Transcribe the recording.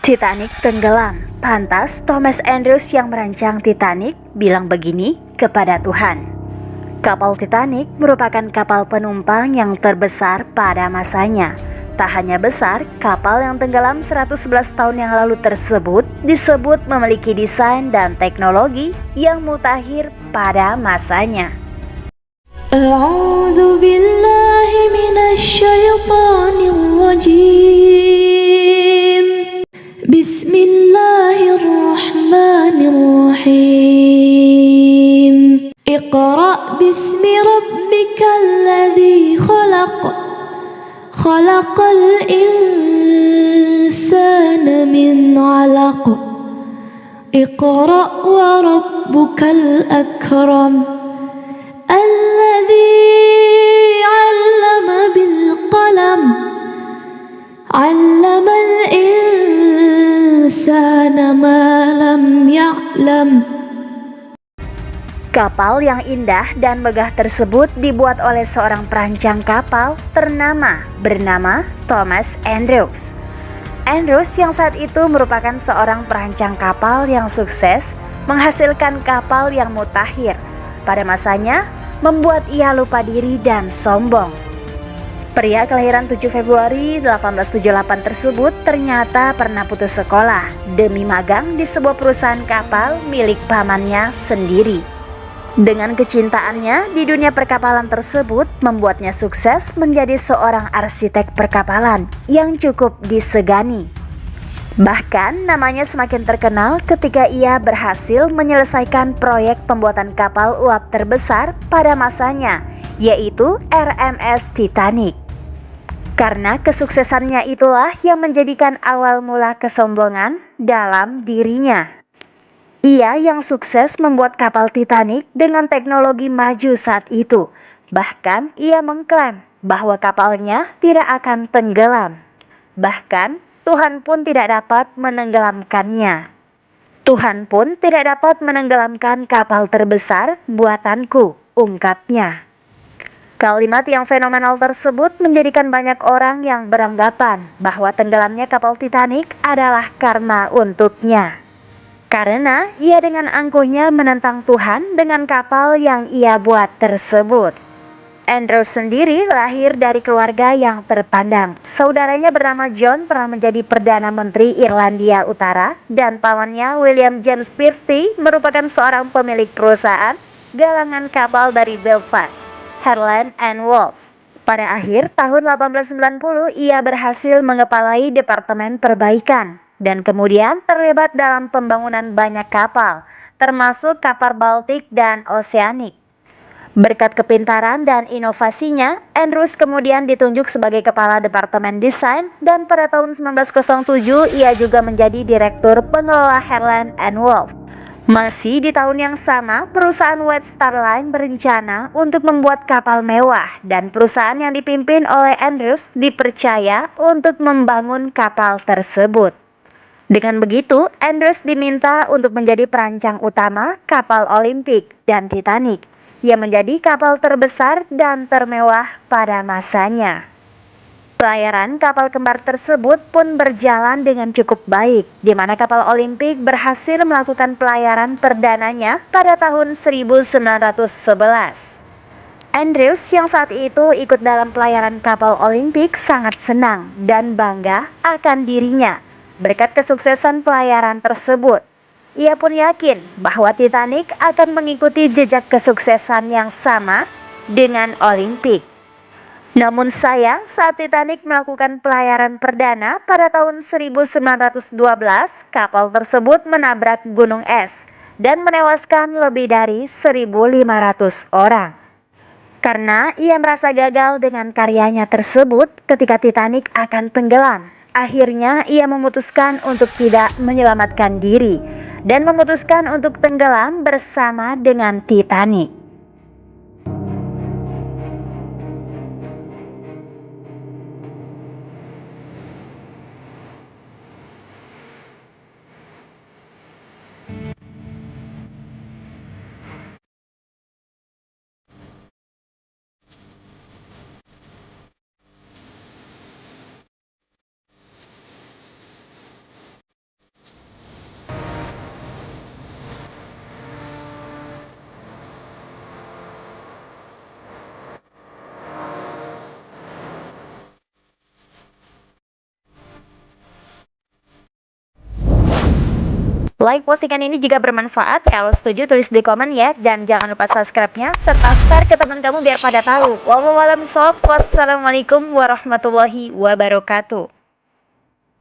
Titanic tenggelam. Pantas Thomas Andrews yang merancang Titanic bilang begini kepada Tuhan. Kapal Titanic merupakan kapal penumpang yang terbesar pada masanya. Tak hanya besar, kapal yang tenggelam 111 tahun yang lalu tersebut disebut memiliki desain dan teknologi yang mutakhir pada masanya. أعوذ بالله من الشيطان الرجيم بسم الله الرحمن الرحيم اقرأ باسم ربك الذي خلق الإنسان من علق اقرأ وربك الأكرم الذي علم بالقلم علم الإنسان ما لم يعلم. Kapal yang indah dan megah tersebut dibuat oleh seorang perancang kapal bernama Thomas Andrews. Andrews yang saat itu merupakan seorang perancang kapal yang sukses menghasilkan kapal yang mutakhir. Pada masanya, membuat ia lupa diri dan sombong. Pria kelahiran 7 Februari 1878 tersebut ternyata pernah putus sekolah demi magang di sebuah perusahaan kapal milik pamannya sendiri. Dengan kecintaannya di dunia perkapalan tersebut membuatnya sukses menjadi seorang arsitek perkapalan yang cukup disegani. Bahkan namanya semakin terkenal ketika ia berhasil menyelesaikan proyek pembuatan kapal uap terbesar pada masanya, yaitu RMS Titanic. Karena kesuksesannya itulah yang menjadikan awal mula kesombongan dalam dirinya. Ia yang sukses membuat kapal Titanic dengan teknologi maju saat itu. Bahkan ia mengklaim bahwa kapalnya tidak akan tenggelam. Bahkan Tuhan pun tidak dapat menenggelamkannya. Tuhan pun tidak dapat menenggelamkan kapal terbesar buatanku, ungkapnya. Kalimat yang fenomenal tersebut menjadikan banyak orang yang beranggapan bahwa tenggelamnya kapal Titanic adalah karma untuknya. Karena ia dengan angkuhnya menentang Tuhan dengan kapal yang ia buat tersebut. Andrews sendiri lahir dari keluarga yang terpandang. Saudaranya bernama John pernah menjadi Perdana Menteri Irlandia Utara dan pamannya William James Pearty merupakan seorang pemilik perusahaan galangan kapal dari Belfast, Harland and Wolff. Pada akhir tahun 1890 ia berhasil mengepalai Departemen Perbaikan dan kemudian terlibat dalam pembangunan banyak kapal, termasuk kapal Baltik dan Oceanic. Berkat kepintaran dan inovasinya, Andrews kemudian ditunjuk sebagai Kepala Departemen Desain dan pada tahun 1907 ia juga menjadi Direktur Pengelola Harland and Wolff. Masih di tahun yang sama, perusahaan White Star Line berencana untuk membuat kapal mewah dan perusahaan yang dipimpin oleh Andrews dipercaya untuk membangun kapal tersebut. Dengan begitu, Andrews diminta untuk menjadi perancang utama kapal Olympic dan Titanic yang menjadi kapal terbesar dan termewah pada masanya. Pelayaran kapal kembar tersebut pun berjalan dengan cukup baik, di mana kapal Olympic berhasil melakukan pelayaran perdananya pada tahun 1911. Andrews yang saat itu ikut dalam pelayaran kapal Olympic sangat senang dan bangga akan dirinya berkat kesuksesan pelayaran tersebut. Ia pun yakin bahwa Titanic akan mengikuti jejak kesuksesan yang sama dengan Olympic. Namun sayang, saat Titanic melakukan pelayaran perdana pada tahun 1912, kapal tersebut menabrak gunung es dan menewaskan lebih dari 1.500 orang. Karena ia merasa gagal dengan karyanya tersebut ketika Titanic akan tenggelam, akhirnya ia memutuskan untuk tidak menyelamatkan diri dan memutuskan untuk tenggelam bersama dengan Titanic. Like postingan ini jika bermanfaat. Kalau setuju tulis di komen ya. Dan jangan lupa subscribe-nya serta share ke teman kamu biar pada tahu. Wassalamualaikum warahmatullahi wabarakatuh.